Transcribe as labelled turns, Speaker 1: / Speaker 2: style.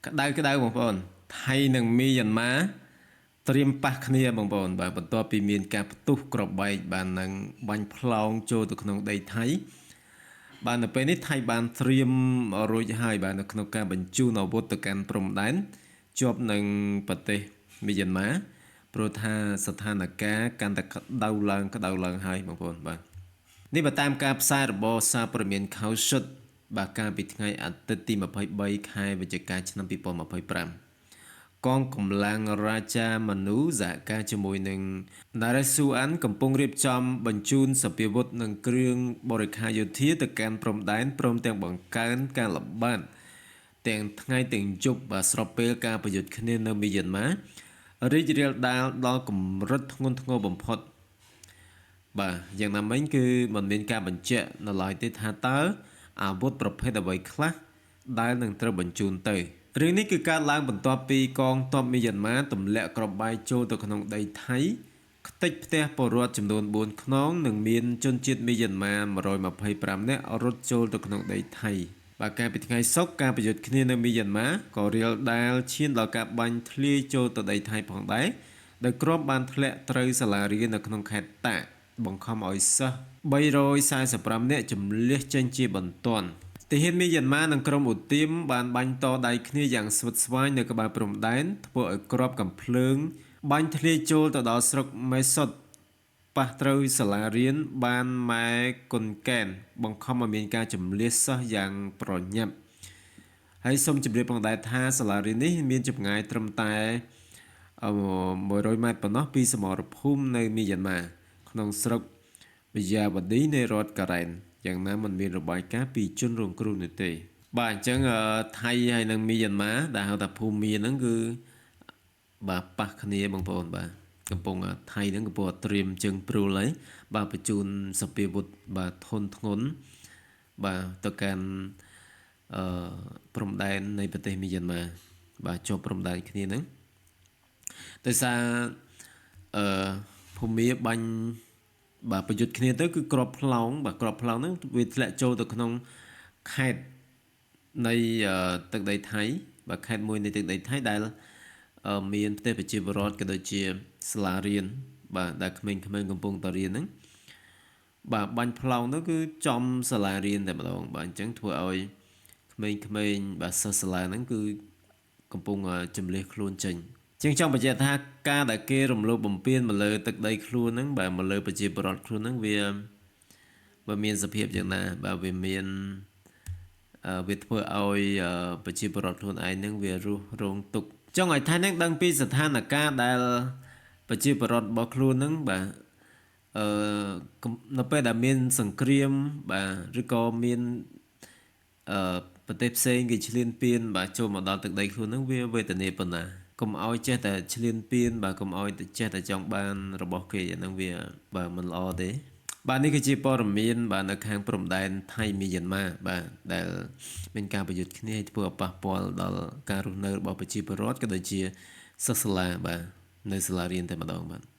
Speaker 1: ក្តៅបងប្អូនថៃនិងមីយ៉ាន់ម៉ាត្រៀមប៉ះគ្នាបងប្អូនបាទបន្ទាប់ពីមានការផ្ទុះក្របបែកបាននឹងបាញ់ផ្លោងចូលទៅក្នុងដីថៃបាទនៅពេលនេះថៃបានត្រៀមរួចហើយបាទនៅក្នុងការបញ្ជូនអាវុធទៅកាន់ព្រំដែនជាប់នឹងប្រទេសមីយ៉ាន់ម៉ាព្រោះថាស្ថានភាពកាន់តែក្តៅឡើងហើយបងប្អូនបាទនេះបើតាមការផ្សាយរបស់សារព័ត៌មាន Khaushut បាទកាលពីថ្ងៃអាទិត្យទី23ខែវិច្ឆិកាឆ្នាំ2025កងកម្លាំងរាជាមនុសហការជាមួយនឹង Naresuan កំពុងរៀបចំបញ្ជូនសព្វាវុធនិងគ្រឿងបរិក្ខារយោធាទៅកាន់ព្រំដែនព្រមទាំងបង្កើនការល្បាតទាំងថ្ងៃទាំងយប់បាទស្របពេលការប្រយុទ្ធគ្នានៅមីយ៉ាន់ម៉ារីករាលដាលដល់កម្រិតធ្ងន់ធ្ងរបំផុតបាទយ៉ាងណាមិញគឺមិនមានការបញ្ជាក់នៅឡើយទេថាតើអាវុធប្រភេទអ្វីខ្លះដែលនឹងត្រូវបញ្ជូនទៅរឿងនេះគឺកើតឡើងបន្ទាប់ពីកងទ័ពមីយ៉ាន់ម៉ាទម្លាក់គ្រាប់បែកចូលទៅក្នុងដីថៃខ្ទេចផ្ទះពលរដ្ឋចំនួន4ខ្នងនិងមានជនជាតិមីយ៉ាន់ម៉ា125នាក់រត់ចូលទៅក្នុងដីថៃបាទកាលពីថ្ងៃសុក្រការប្រយុទ្ធគ្នានៅមីយ៉ាន់ម៉ាក៏រាលដាលឈានដល់ការបាញ់ធ្លាយចូលទៅដីថៃផងដែរដោយគ្រាប់បានធ្លាក់ត្រូវសាលារៀននៅក្នុងខេត្តតាកបង្ខំឲ្យសិស្ស345នាក់ជម្លៀសចេញជាបន្ទាន់ទាហានមីយ៉ាន់ម៉ានិងក្រុមឧទាមបានបាញ់តដៃគ្នាយ៉ាងស្វិតស្វាញនៅក្បែរព្រំដែនធ្វើឲ្យគ្រាប់កាំភ្លើងបាញ់ធ្លាយចូលទៅដល់ស្រុកមេសុតប៉ះត្រូវសាលារៀនបានម៉ែគុនកែនបង្ខំឲ្យមានការជម្លៀសសិស្សយ៉ាងប្រញាប់ហើយសូមជម្រាបផងដែរថាសាលារៀននេះមានចម្ងាយត្រឹមតែ100ម៉ែត្រប៉ុណ្ណោះពីសមរភូមិនៅមីយ៉ាន់ម៉ាក្នុងស្រុកវិយាវឌីនៃរដ្ឋការ៉ែនយ៉ាងណាមិនមានរបាយការណ៍ពីជនរងគ្រោះនោះទេបាទអញ្ចឹងថៃហើយនិងមីយ៉ាន់ម៉ាដែលហៅថាភូមាហ្នឹងគឺបាទប៉ះគ្នាបងប្អូនបាទកំពុងថៃហ្នឹងកំពុងត្រៀមជើងព្រុលហើយបាទបញ្ជូនសព្វាវុធបាទធនធ្ងន់បាទទៅកាន់ព្រំដែននៃប្រទេសមីយ៉ាន់ម៉ាបាទជាប់ព្រំដែនគ្នាហ្នឹងដោយសារភូមាបាញ់បាទប្រយុទ្ធគ្នាទៅគឺក្របផ្លោងបាទក្របផ្លោងហ្នឹងវាធ្លាក់ចូលទៅក្នុងខេត្តនៃទឹកដីថៃបាទខេត្តមួយនៃទឹកដីថៃដែលមានផ្ទះប្រជាពលរដ្ឋក៏ដូចជាសាលារៀនបាទដែលក្មេងៗកំពុងតរៀនហ្នឹងបាទបាញ់ផ្លោងទៅគឺចំសាលារៀនតែម្ដងបាទអញ្ចឹងធ្វើឲ្យក្មេងៗបាទសិស្សសាលាហ្នឹងគឺកំពុងចម្លៀសខ្លួនចេញជាងចង់បញ្ជាក់ថាការដែលគេរំលោភបំពានមកលើទឹកដីខ្លួនហ្នឹងបាទមកលើប្រជាពលរដ្ឋខ្លួនហ្នឹងវាមានសភាពយ៉ាងណាបាទវាធ្វើឲ្យប្រជាពលរដ្ឋខ្លួនឯងហ្នឹងវារស់រងទុក្ខចង់ឲ្យថៃហ្នឹងដឹងពីស្ថានភាពដែលប្រជាពលរដ្ឋរបស់ខ្លួនហ្នឹងបាទនៅពេលដែលមានសង្គ្រាមបាទឬក៏មានប្រទេសផ្សេងគេឈ្លានពានបាទចូលមកដល់ទឹកដីខ្លួនហ្នឹងវាវេទនាប៉ុណ្ណាកុំឲ្យចេះតែឈ្លានពានបាទកុំឲ្យចេះតែចង់បានរបស់គេអាហ្នឹងវាបាទមិនល្អទេបាទនេះគឺជាព័ត៌មានបាទនៅខាងព្រំដែនថៃមីយ៉ាន់ម៉ាបាទដែលមានការប្រយុទ្ធគ្នាធ្វើឲ្យប៉ះពាល់ដល់ការរស់នៅរបស់ប្រជាពលរដ្ឋក៏ដូចជាសិស្សសាលាបាទនៅសាលារៀនតែម្ដងបាទ